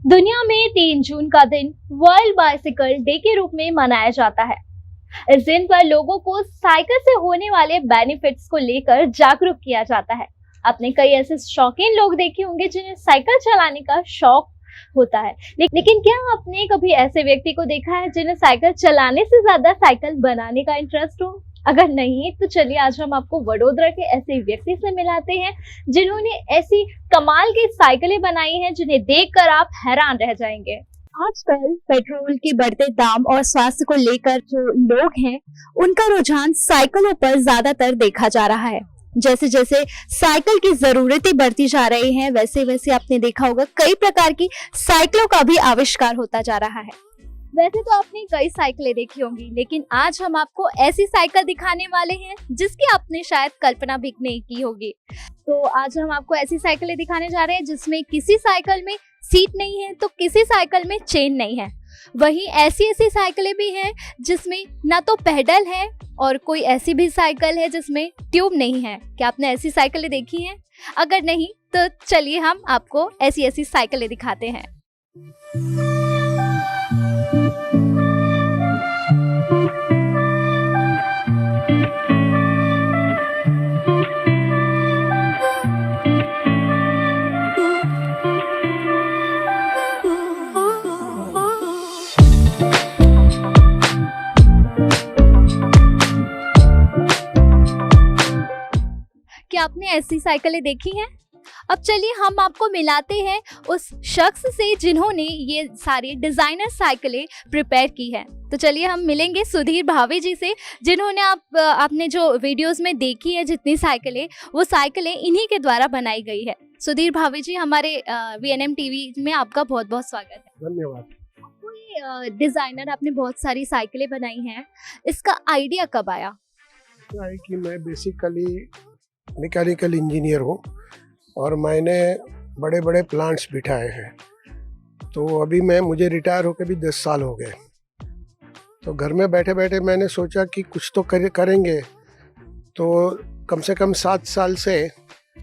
दुनिया में 3 जून का दिन वर्ल्ड बाइसिकल डे के रूप में मनाया जाता है। इस दिन पर लोगों को साइकिल से होने वाले बेनिफिट्स को लेकर जागरूक किया जाता है। आपने कई ऐसे शौकीन लोग देखे होंगे जिन्हें साइकिल चलाने का शौक होता है, लेकिन क्या आपने कभी ऐसे व्यक्ति को देखा है जिन्हें साइकिल चलाने से ज्यादा साइकिल बनाने का इंटरेस्ट हो? अगर नहीं तो चलिए आज हम आपको वडोदरा के ऐसे व्यक्ति से मिलाते हैं जिन्होंने ऐसी कमाल की साइकिलें बनाई हैं जिन्हें देखकर आप हैरान रह जाएंगे। आजकल पेट्रोल के बढ़ते दाम और स्वास्थ्य को लेकर जो लोग हैं उनका रुझान साइकिलों पर ज्यादातर देखा जा रहा है। जैसे जैसे साइकिल की जरूरतें बढ़ती जा रही हैं, वैसे वैसे आपने देखा होगा कई प्रकार की साइकिलों का भी आविष्कार होता जा रहा है। वैसे तो आपने कई साइकिलें देखी होंगी, लेकिन आज हम आपको ऐसी साइकिल दिखाने वाले हैं जिसकी आपने शायद कल्पना भी नहीं की होगी। तो आज हम आपको ऐसी साइकिलें दिखाने जा रहे हैं जिसमें किसी साइकिल में सीट नहीं है तो किसी साइकिल में चेन नहीं है। वहीं ऐसी ऐसी साइकिलें भी हैं जिसमें ना तो पेडल है और कोई ऐसी भी साइकिल है जिसमें ट्यूब नहीं है। क्या आपने ऐसी साइकिलें देखी हैं? अगर नहीं तो चलिए हम आपको ऐसी ऐसी साइकिलें दिखाते हैं। क्या आपने ऐसी साइकिलें देखी हैं? अब चलिए हम आपको मिलाते हैं उस शख्स से जिन्होंने ये सारी डिजाइनर साइकिलें प्रिपेयर की है। तो चलिए हम मिलेंगे सुधीर भावे जी से, जिन्होंने आपने जो वीडियोस में देखी है जितनी साइकिलें, वो साइकिलें इन्हीं के द्वारा बनाई गई है। सुधीर भावे जी, हमारे VNM टीवी में आपका बहुत बहुत स्वागत है। धन्यवाद। कोई डिजाइनर, आपने बहुत सारी साइकिलें बनाई हैं, इसका आइडिया कब आया? क्या है कि मैं बेसिकली मैकेनिकल इंजीनियर हूँ और मैंने बड़े बड़े प्लांट्स बिठाए हैं। तो अभी मुझे रिटायर होकर भी 10 साल हो गए। तो घर में बैठे बैठे मैंने सोचा कि कुछ तो करेंगे। तो कम से कम 7 साल से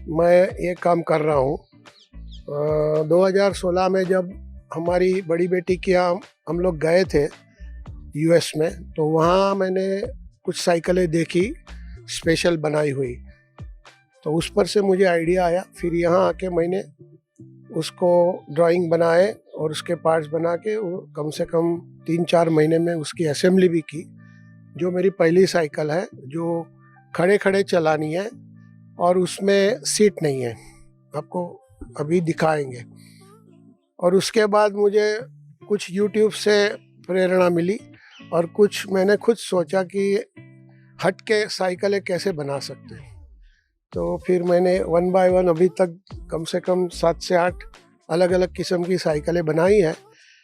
मैं ये काम कर रहा हूँ। 2016 में जब हमारी बड़ी बेटी के यहाँ हम लोग गए थे US में, तो वहाँ मैंने कुछ साइकिलें देखी स्पेशल बनाई हुई। तो उस पर से मुझे आइडिया आया। फिर यहाँ आके मैंने उसको ड्राइंग बनाए और उसके पार्ट्स बना के वो कम से कम 3-4 महीने में उसकी असेंबली भी की। जो मेरी पहली साइकिल है, जो खड़े खड़े चलानी है और उसमें सीट नहीं है, आपको अभी दिखाएंगे। और उसके बाद मुझे कुछ YouTube से प्रेरणा मिली और कुछ मैंने खुद सोचा कि हट के साइकिलें कैसे बना सकते हैं। तो फिर मैंने 1 बाय 1 अभी तक कम से कम 7 से 8 अलग अलग किस्म की साइकिलें बनाई हैं,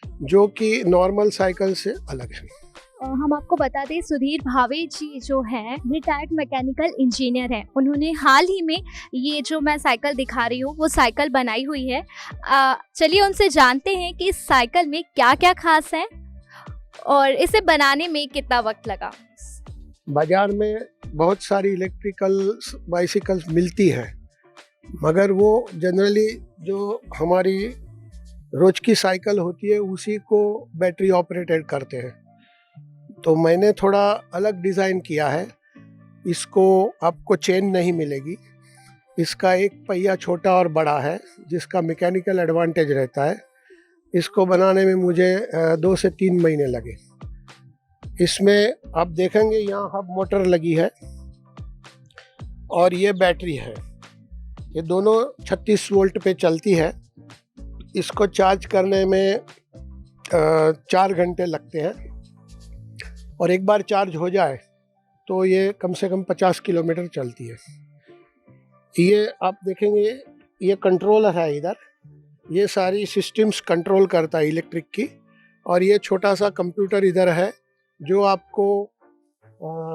जो कि नॉर्मल साइकिल से अलग है। हम आपको बता दें, सुधीर भावे जी जो हैं रिटायर्ड मैकेनिकल इंजीनियर हैं। उन्होंने हाल ही में ये जो मैं साइकिल दिखा रही हूँ वो साइकिल बनाई हुई है। चलिए उनसे जानते हैं कि इस साइकिल में क्या क्या खास है और इसे बनाने में कितना वक्त लगा। बाजार में बहुत सारी इलेक्ट्रिकल बाइसिकल्स मिलती हैं, मगर वो जनरली जो हमारी रोज की साइकिल होती है उसी को बैटरी ऑपरेटेड करते हैं। तो मैंने थोड़ा अलग डिज़ाइन किया है। इसको आपको चेन नहीं मिलेगी। इसका एक पहिया छोटा और बड़ा है, जिसका मैकेनिकल एडवांटेज रहता है। इसको बनाने में मुझे 2 से 3 महीने लगे। इसमें आप देखेंगे यहाँ हब मोटर लगी है और ये बैटरी है। ये दोनों 36 वोल्ट पे चलती है। इसको चार्ज करने में 4 घंटे लगते हैं और एक बार चार्ज हो जाए तो ये कम से कम 50 किलोमीटर चलती है। ये आप देखेंगे, ये कंट्रोलर है इधर। ये सारी सिस्टम्स कंट्रोल करता है इलेक्ट्रिक की। और ये छोटा सा कंप्यूटर इधर है जो आपको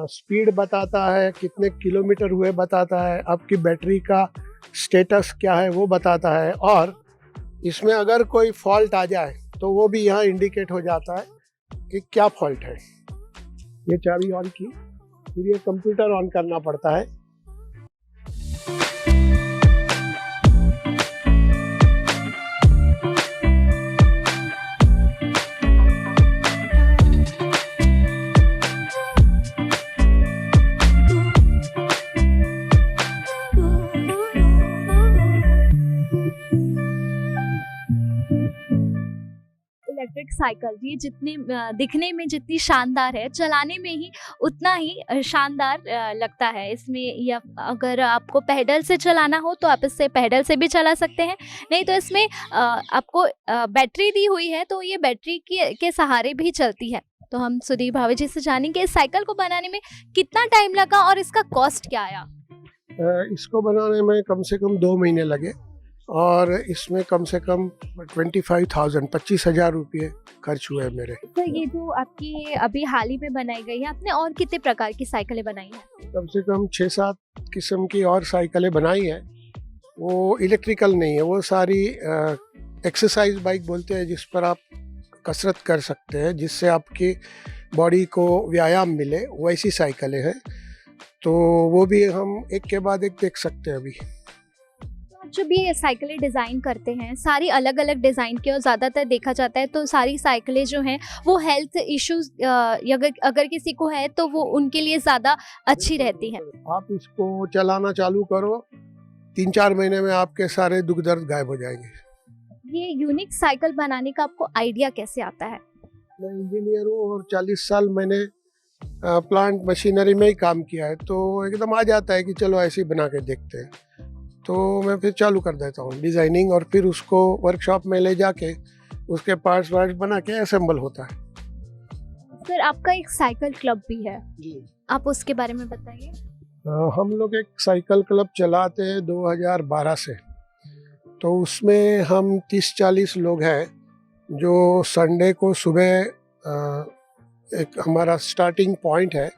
स्पीड बताता है, कितने किलोमीटर हुए बताता है, आपकी बैटरी का स्टेटस क्या है वो बताता है। और इसमें अगर कोई फॉल्ट आ जाए तो वो भी यहाँ इंडिकेट हो जाता है कि क्या फॉल्ट है। ये चाबी ऑन की, फिर ये कंप्यूटर ऑन करना पड़ता है। इलेक्ट्रिक साइकिल ये जितनी दिखने में जितनी शानदार है, चलाने में ही उतना ही शानदार लगता है। इसमें या अगर आपको पैडल से चलाना हो तो आप इससे पैडल से भी चला सकते हैं, नहीं तो इसमें आपको बैटरी दी हुई है, तो ये बैटरी के सहारे भी चलती है। तो हम सुधीर भावे जी से जानेंगे इस साइकिल को बनाने में कितना टाइम लगा और इसका कॉस्ट क्या आया। इसको बनाने में कम से कम 2 महीने लगे और इसमें कम से कम 25,000 रुपये खर्च हुए मेरे। तो ये जो आपकी अभी हाल ही में बनाई गई है, आपने और कितने प्रकार की साइकिलें बनाई हैं? कम से कम 6-7 किस्म की और साइकिलें बनाई हैं। वो इलेक्ट्रिकल नहीं है, वो सारी एक्सरसाइज बाइक बोलते हैं, जिस पर आप कसरत कर सकते हैं, जिससे आपकी बॉडी को व्यायाम मिले, वैसी साइकिलें हैं। तो वो भी हम एक के बाद एक देख सकते हैं। अभी जो भी ये साइकिलें डिज़ाइन करते हैं सारी अलग अलग डिज़ाइन की, और ज़्यादातर देखा जाता है तो सारी साइकिलें जो हैं वो हेल्थ इश्यूज अगर किसी को है तो वो उनके लिए ज़्यादा अच्छी रहती हैं। आप इसको चलाना चालू करो, 3-4 महीने में आपके सारे दुख दर्द गायब हो जाएंगे। ये यूनिक साइकिल बनाने का आपको आइडिया कैसे आता है? मैं इंजीनियर हूँ और 40 साल मैंने प्लांट मशीनरी में ही काम किया है, तो एकदम आ जाता है कि चलो ऐसे ही बना के देखते हैं। तो मैं फिर चालू कर देता हूँ डिज़ाइनिंग, और फिर उसको वर्कशॉप में ले जाके उसके पार्ट्स वार्ट्स बना के असेंबल होता है। सर, आपका एक साइकिल क्लब भी है जी, आप उसके बारे में बताइए। हम लोग एक साइकिल क्लब चलाते हैं 2012 से। तो उसमें हम 30-40 लोग हैं जो संडे को सुबह एक हमारा स्टार्टिंग पॉइंट है,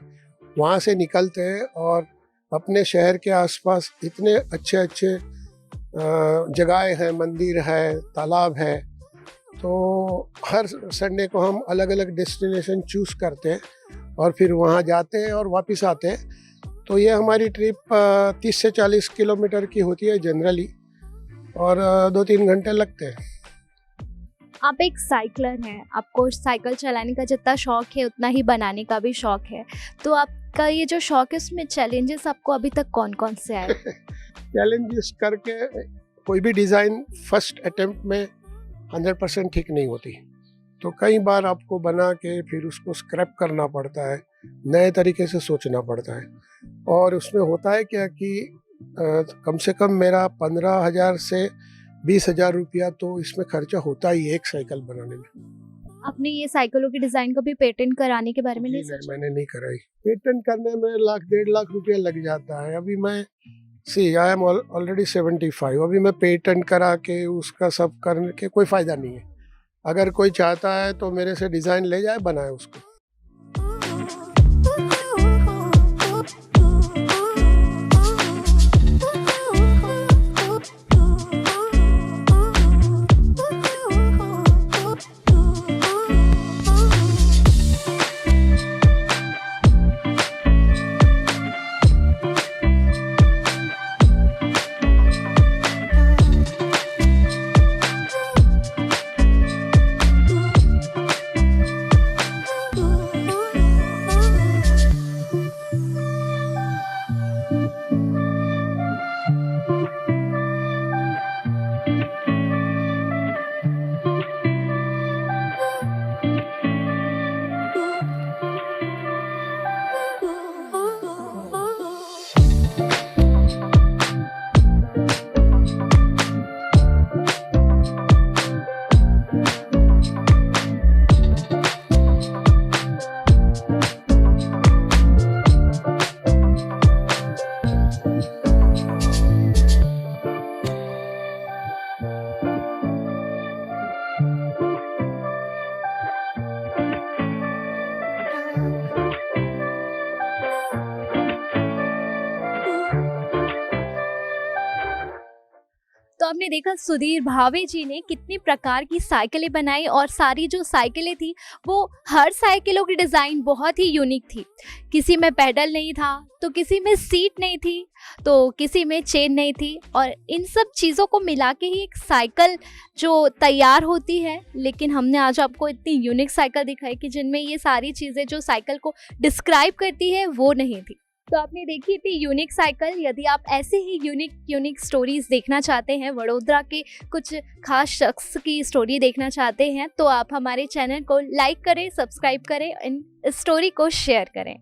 वहाँ से निकलते हैं और अपने शहर के आसपास इतने अच्छे अच्छे जगहें हैं, मंदिर है, तालाब है। तो हर संडे को हम अलग अलग डेस्टिनेशन चूज़ करते हैं और फिर वहाँ जाते हैं और वापस आते हैं। तो ये हमारी ट्रिप 30 से 40 किलोमीटर की होती है जनरली, और 2-3 घंटे लगते हैं। आप एक साइकिलर हैं, आपको साइकिल चलाने का जितना शौक है उतना ही बनाने का भी शौक है, तो आपका ये जो शौक है उसमें चैलेंजेस आपको अभी तक कौन कौन से आए? चैलेंजेस करके कोई भी डिज़ाइन फर्स्ट अटेम्प्ट में 100% ठीक नहीं होती, तो कई बार आपको बना के फिर उसको स्क्रैप करना पड़ता है, नए तरीके से सोचना पड़ता है। और उसमें होता है क्या कि कम से कम मेरा 15,000 से 20,000 रुपया तो इसमें खर्चा होता ही है एक साइकिल बनाने में। आपने ये साइकिलों के डिज़ाइन को भी पेटेंट कराने के बारे में नहीं सोचा? मैंने नहीं कराई। पेटेंट करने में 1,00,000-1.5 लाख रुपया लग जाता है। अभी मैं आई एम ऑलरेडी 75, अभी मैं पेटेंट करा के उसका सब करने के कोई फ़ायदा नहीं है। अगर कोई चाहता है तो मेरे से डिज़ाइन ले जाए, बनाए उसको। तो आपने देखा सुधीर भावे जी ने कितनी प्रकार की साइकिलें बनाई, और सारी जो साइकिलें थी वो हर साइकिलों की डिज़ाइन बहुत ही यूनिक थी। किसी में पैडल नहीं था, तो किसी में सीट नहीं थी, तो किसी में चेन नहीं थी, और इन सब चीज़ों को मिला के ही एक साइकिल जो तैयार होती है। लेकिन हमने आज आपको इतनी यूनिक साइकिल दिखाई कि जिनमें ये सारी चीज़ें जो साइकिल को डिस्क्राइब करती है वो नहीं थी। तो आपने देखी थी यूनिक साइकिल। यदि आप ऐसे ही यूनिक स्टोरीज देखना चाहते हैं, वडोदरा के कुछ खास शख्स की स्टोरी देखना चाहते हैं, तो आप हमारे चैनल को लाइक करें, सब्सक्राइब करें, इन स्टोरी को शेयर करें।